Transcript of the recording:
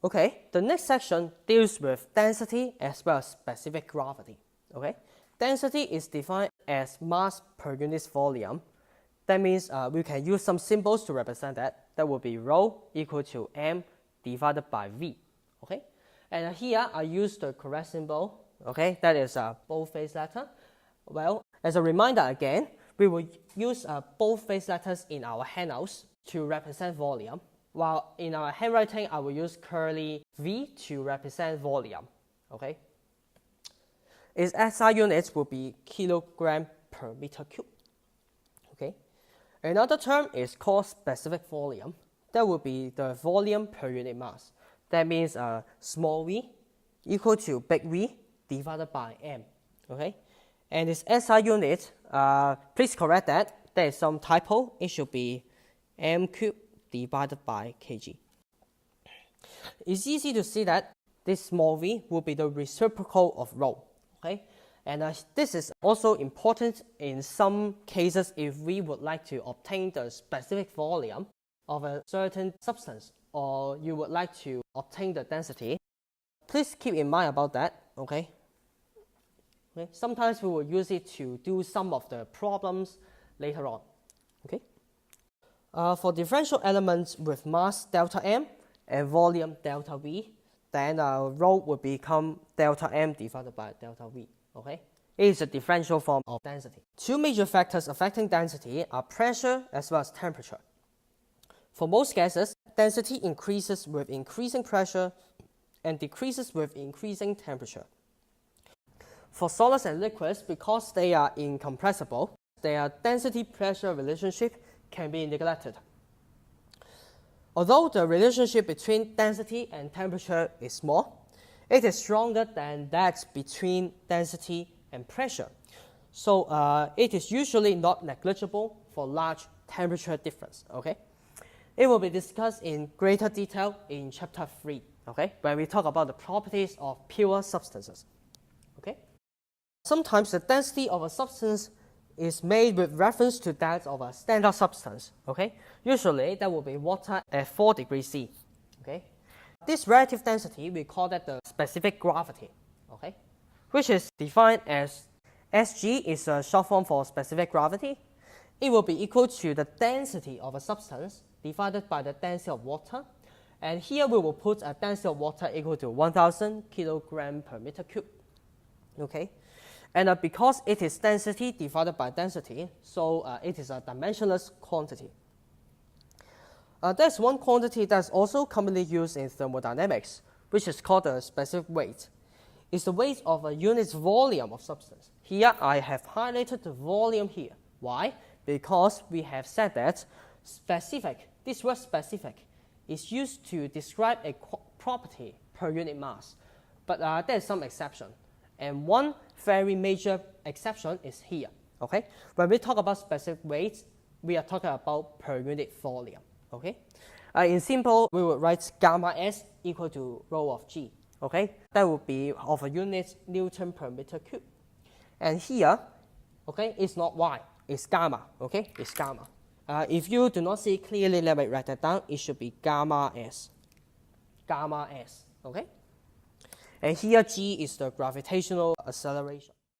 Okay, the next section deals with density as well as specific gravity. Okay, density is defined as mass per unit volume. That means we can use some symbols to represent that. That will be rho equal to m divided by v. Okay, and here I use the correct symbol. Okay, that is a boldface letter. Well, as a reminder again, we will use boldface letters in our handouts to represent volume, while in our handwriting, I will use curly V to represent volume. Okay, its SI units will be kilogram per meter cube. Okay, another term is called specific volume. That will be the volume per unit mass. That means small v equal to big V divided by m. Okay, and its SI unit, please correct that. There is some typo. It should be m cubed divided by kg. It's easy to see that this small v will be the reciprocal of rho. Okay, and this is also important in some cases if we would like to obtain the specific volume of a certain substance, or you would like to obtain the density. Please keep in mind about that. Okay. Sometimes we will use it to do some of the problems later on. Okay. For differential elements with mass delta m and volume delta v, then rho will become delta m divided by delta v. Okay. It is a differential form of density. Two major factors affecting density are pressure as well as temperature. For most gases, density increases with increasing pressure and decreases with increasing temperature. For solids and liquids, because they are incompressible, their density-pressure relationship can be neglected. Although the relationship between density and temperature is small, it is stronger than that between density and pressure. So it is usually not negligible for large temperature difference. Okay, it will be discussed in greater detail in chapter 3. Okay, when we talk about the properties of pure substances. Okay. Sometimes the density of a substance is made with reference to that of a standard substance. Okay, usually that will be water at 4 degrees C. Okay, this relative density we call that the specific gravity. Okay, which is defined as Sg is a short form for specific gravity. It will be equal to the density of a substance divided by the density of water. And here we will put a density of water equal to 1000 kilogram per meter cube. Okay. And because it is density divided by density, so it is a dimensionless quantity. There's one quantity that's also commonly used in thermodynamics, which is called the specific weight. It's the weight of a unit volume of substance. Here I have highlighted the volume here. Why? Because we have said that specific, this word specific, is used to describe a property per unit mass. But there's some exception. And one very major exception is here. Okay, when we talk about specific weights, we are talking about per unit volume. Okay, in simple, we would write gamma s equal to rho of g. Okay, that would be of a unit Newton per meter cube. And here, okay, it's not y, it's gamma. Okay, it's gamma. If you do not see clearly, let me write that down. It should be gamma s. Gamma s. Okay. And here g is the gravitational acceleration.